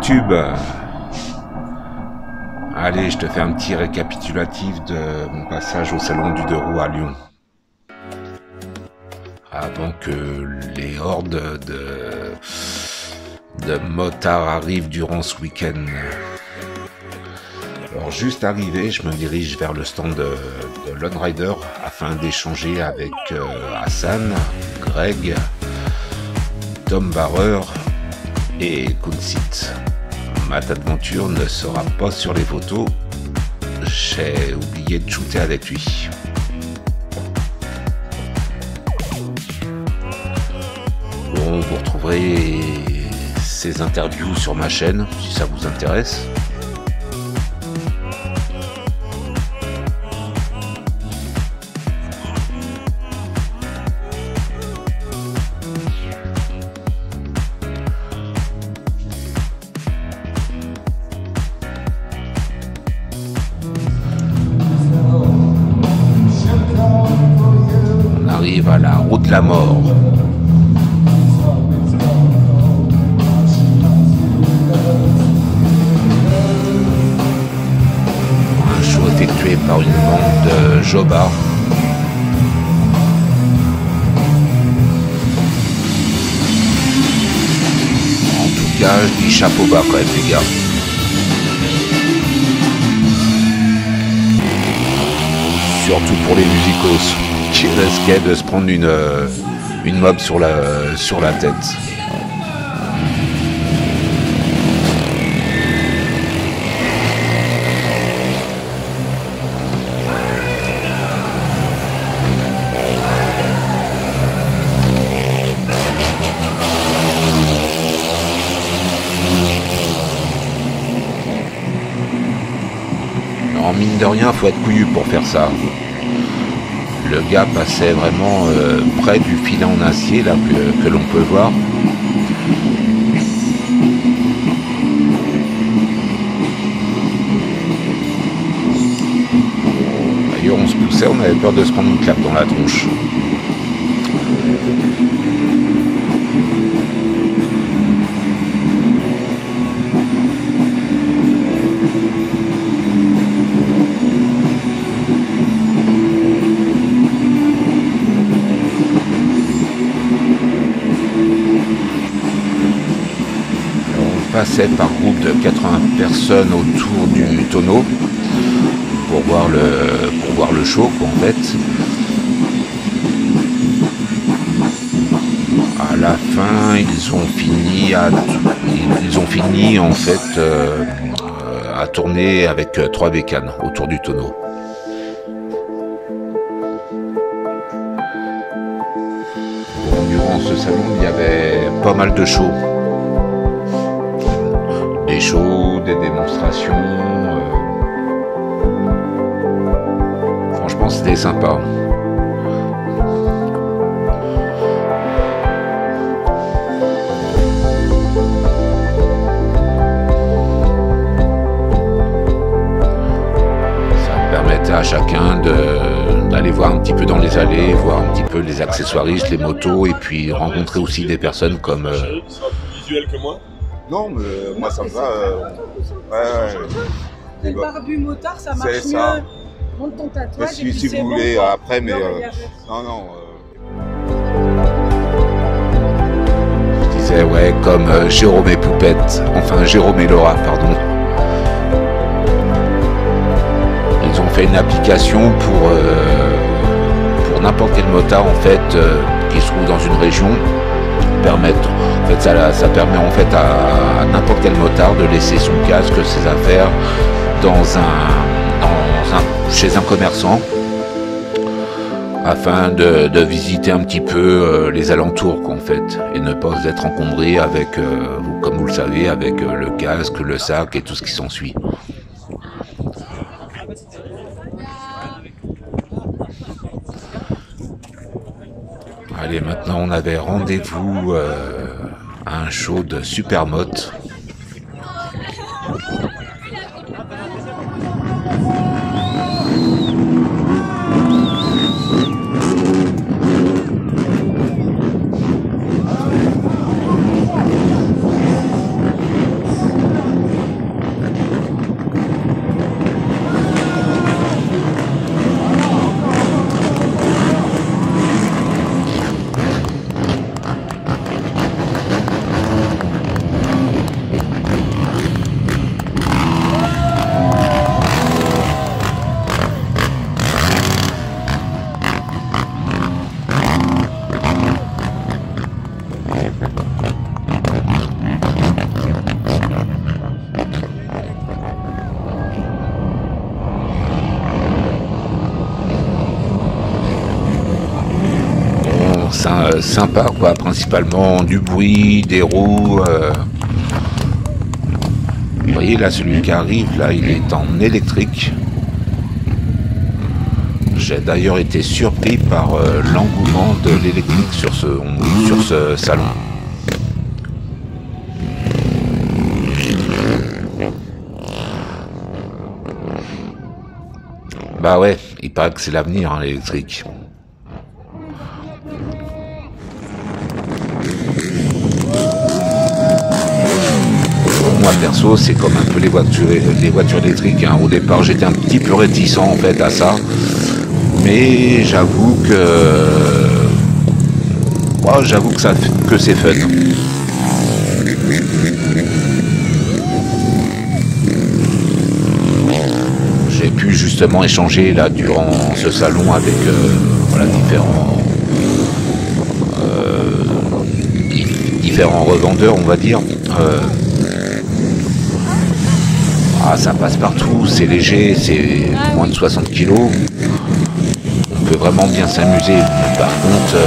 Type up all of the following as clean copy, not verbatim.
YouTube. Allez, je te fais un petit récapitulatif de mon passage au salon du deux roues à Lyon. Avant que les hordes de motards arrivent durant ce week-end. Alors juste arrivé, je me dirige vers le stand de Lone Rider afin d'échanger avec Hassan, Greg, Tom Barrer et Kunsit. Ma aventure ne sera pas sur les photos, j'ai oublié de shooter avec lui. Bon, vous retrouverez ces interviews sur ma chaîne si ça vous intéresse. On arrive à la route de la mort. Un show effectué par une bande de jobards. En tout cas, je dis chapeau bas quand même les gars. Surtout pour les musicos qui risquaient de se prendre une mob sur la tête. En mine de rien, faut être couillu pour faire ça. Le gars passait vraiment près du filet en acier là que l'on peut voir. D'ailleurs, on se poussait, on avait peur de se prendre une claque dans la tronche. Passait par groupe de 80 personnes autour du tonneau pour voir le show quoi, en fait. À la fin, ils ont fini en fait à tourner avec 3 bécanes autour du tonneau. Bon, durant ce salon, il y avait pas mal de shows. Des shows, des démonstrations. Franchement, c'était sympa. Ça permettait à chacun d'aller voir un petit peu dans les allées, voir un petit peu les accessoiristes, les motos, et puis rencontrer aussi des personnes comme... visuel que moi. Non, mais moi ça me va. Le barbu motard, ça marche mieux. Ça. Monte ton tatouage. Si vous voulez, après, mais. Non. Je disais, ouais, comme Jérôme et Poupette, enfin Jérôme et Laura, pardon. Ils ont fait une application pour n'importe quel motard, en fait, qui se trouve dans une région. En fait, ça permet en fait à n'importe quel motard de laisser son casque, ses affaires chez un commerçant afin de visiter un petit peu les alentours en fait, et ne pas être encombré avec, comme vous le savez, avec le casque, le sac et tout ce qui s'ensuit. Allez, maintenant on avait rendez-vous à un show de Supermoto. sympa, quoi, principalement du bruit, des roues. Vous voyez là, celui qui arrive, là, il est en électrique. J'ai d'ailleurs été surpris par l'engouement de l'électrique sur ce salon. Bah ouais, il paraît que c'est l'avenir, hein, l'électrique. Moi perso, c'est comme un peu les voitures électriques, hein. Au départ, j'étais un petit peu réticent en fait à ça, mais j'avoue que c'est fun. J'ai pu justement échanger là durant ce salon avec voilà, différents revendeurs, on va dire. Ça passe partout, c'est léger, c'est moins de 60 kg. On peut vraiment bien s'amuser. Par contre,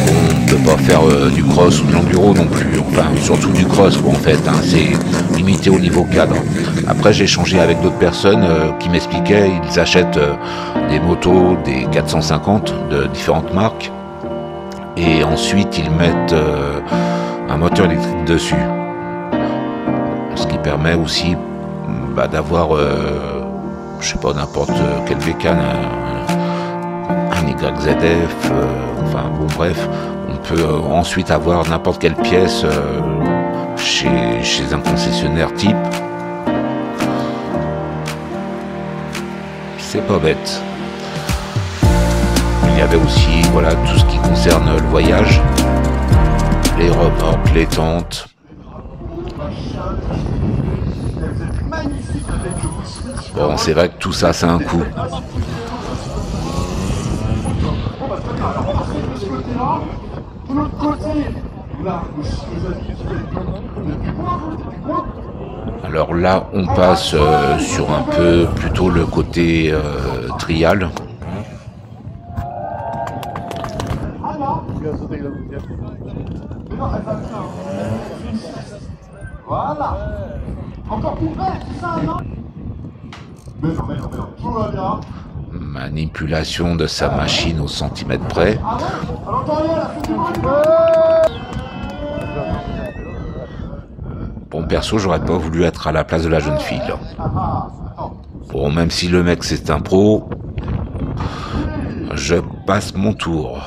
on ne peut pas faire du cross ou de l'enduro non plus. Enfin, surtout du cross, quoi, en fait. Hein, c'est limité au niveau cadre. Après, j'ai échangé avec d'autres personnes qui m'expliquaient, ils achètent des motos, des 450 de différentes marques. Et ensuite, ils mettent un moteur électrique dessus. Ce qui permet aussi d'avoir, je sais pas, n'importe quelle bécane, un YZF, enfin bon bref, on peut ensuite avoir n'importe quelle pièce chez un concessionnaire type. C'est pas bête. Il y avait aussi voilà tout ce qui concerne le voyage, les remorques, les tentes. Bon, c'est vrai que tout ça, c'est un coût. Alors là, on passe sur un peu plutôt le côté trial. Voilà. Encore plus près, c'est ça, non? Mais non, tout va bien. Manipulation de sa machine au centimètre près. Bon, perso, j'aurais pas voulu être à la place de la jeune fille, là. Bon, même si le mec c'est un pro, je passe mon tour.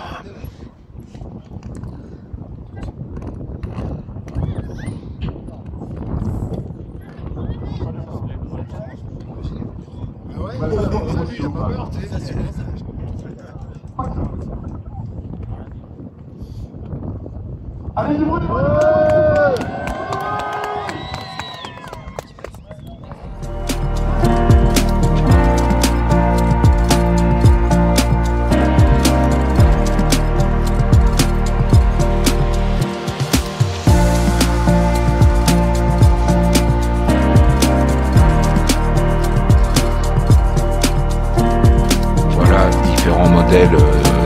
Allez, du bruit,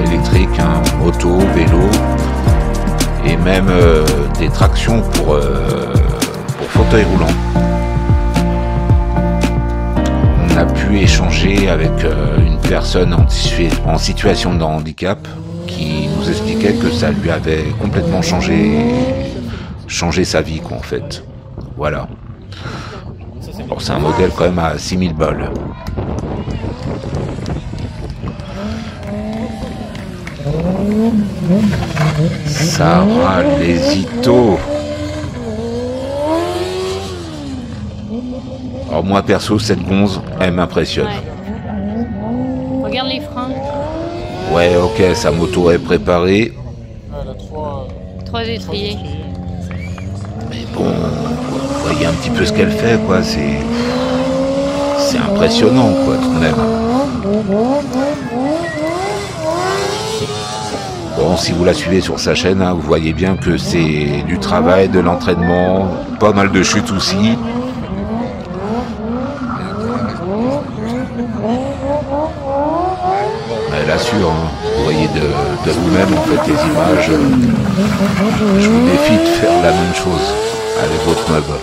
électriques, hein, moto, vélo et même des tractions pour fauteuil roulant. On a pu échanger avec une personne en situation de handicap qui nous expliquait que ça lui avait complètement changé sa vie, quoi, en fait. Voilà. Alors c'est un modèle quand même à 6000 balles. Sarah Lesito. Alors moi perso, cette gonze, elle m'impressionne. Ouais. Regarde les freins. Ouais, ok, sa moto est préparée. Elle a trois étriers. Mais bon, vous voyez un petit peu ce qu'elle fait, quoi. C'est impressionnant, quoi, tout de même. Bon, si vous la suivez sur sa chaîne, hein, vous voyez bien que c'est du travail, de l'entraînement, pas mal de chutes aussi. Elle assure, hein. Vous voyez de vous-même en fait les images. Je vous défie de faire la même chose avec votre meuble.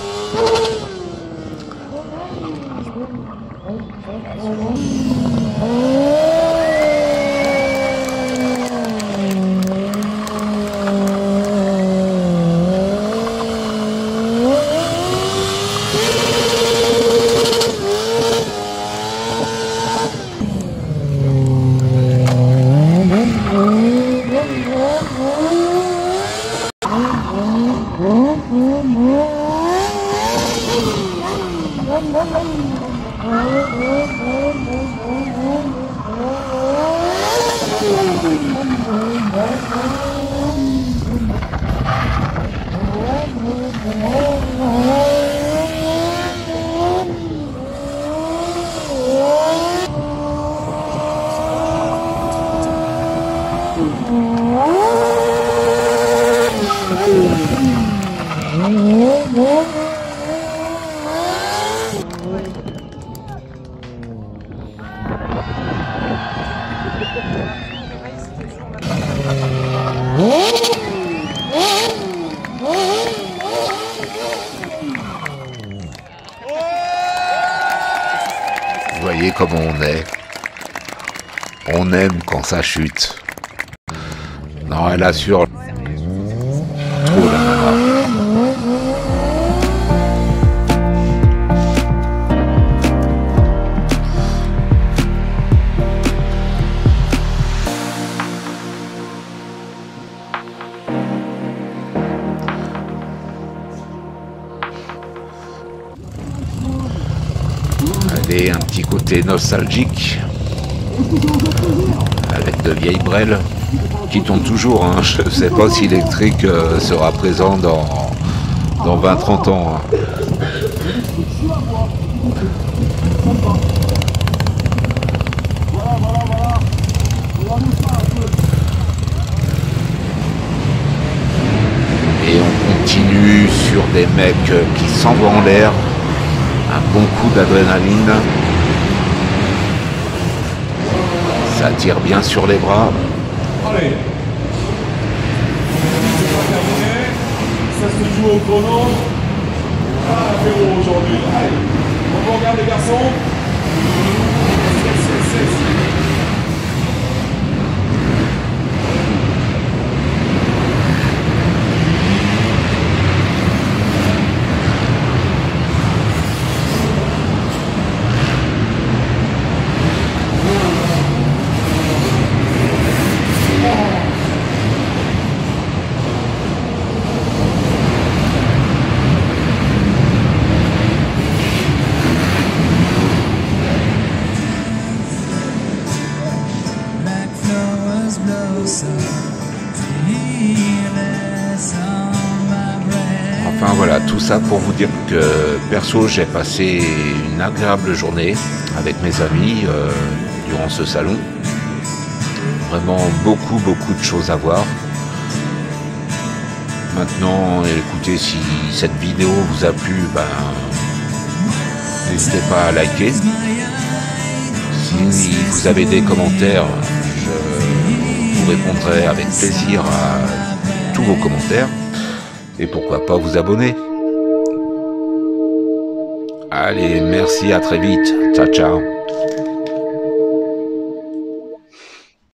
Vous voyez comment on est. On aime quand ça chute. Non, elle assure. Trop la nana. Allez, un petit côté nostalgique avec de vieilles brelles qui tournent toujours, hein. Je ne sais pas si l'électrique sera présent dans 20-30 ans, hein. Et on continue sur des mecs qui s'envoient en l'air. Un bon coup d'adrénaline. Ça tire bien sur les bras. Allez. Ça se joue au chrono. Ah, l'apéro aujourd'hui. Allez. On regarde les garçons. Enfin voilà, tout ça pour vous dire que perso j'ai passé une agréable journée avec mes amis durant ce salon. Vraiment beaucoup de choses à voir. Maintenant, écoutez, si cette vidéo vous a plu, n'hésitez pas à liker. Si vous avez des commentaires, je vous répondrai avec plaisir à tous vos commentaires. Et pourquoi pas vous abonner. Allez, merci, à très vite. Ciao, ciao.